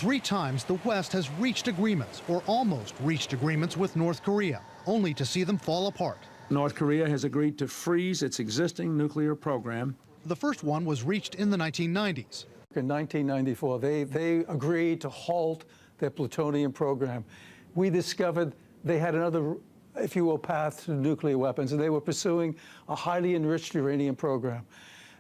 3 times the West has reached agreements, or almost reached agreements with North Korea, only to see them fall apart. North Korea has agreed to freeze its existing nuclear program. The first one was reached in the 1990s. In 1994, they agreed to halt their plutonium program. We discovered they had another, if you will, path to nuclear weapons, and they were pursuing a highly enriched uranium program.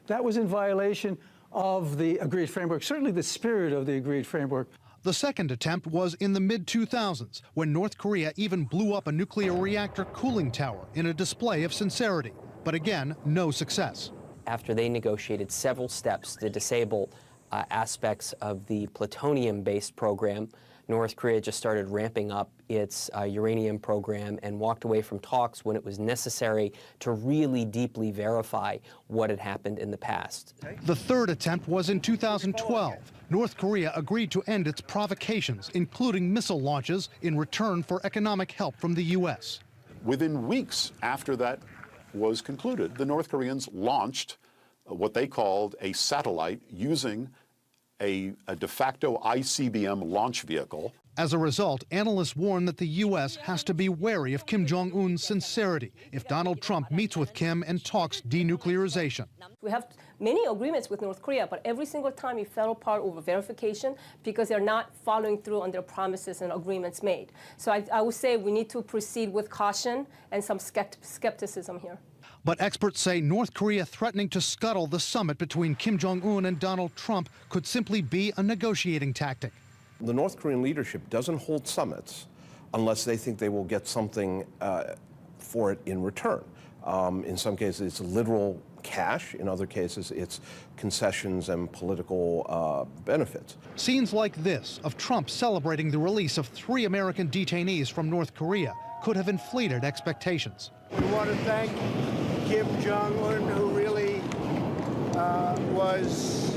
That was in violation of the agreed framework, certainly the spirit of the agreed framework. The second attempt was in the mid-2000s, when North Korea even blew up a nuclear reactor cooling tower in a display of sincerity. But again, no success. After they negotiated several steps to disable aspects of the plutonium-based program, North Korea just started ramping up its uranium program and walked away from talks when it was necessary to really deeply verify what had happened in the past. The third attempt was in 2012. North Korea agreed to end its provocations, including missile launches, in return for economic help from the U.S. Within weeks after that was concluded, the North Koreans launched what they called a satellite using a de facto ICBM launch vehicle. As a result, analysts warn that the U.S. has to be wary of Kim Jong-un's sincerity if Donald Trump meets with Kim and talks denuclearization. We have many agreements with North Korea, but every single time it fell apart over verification because they're not following through on their promises and agreements made. So I would say we need to proceed with caution and some skepticism here. But experts say North Korea threatening to scuttle the summit between Kim Jong-un and Donald Trump could simply be a negotiating tactic. The North Korean leadership doesn't hold summits unless they think they will get something for it in return. In some cases, it's literal cash. In other cases, it's concessions and political benefits. Scenes like this of Trump celebrating the release of 3 American detainees from North Korea could have inflated expectations. We want to thank Kim Jong-un, who really was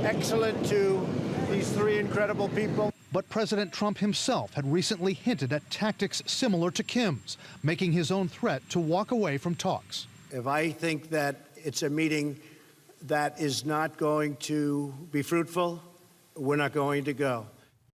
excellent to these 3 incredible people. But President Trump himself had recently hinted at tactics similar to Kim's, making his own threat to walk away from talks. If I think that it's a meeting that is not going to be fruitful, we're not going to go.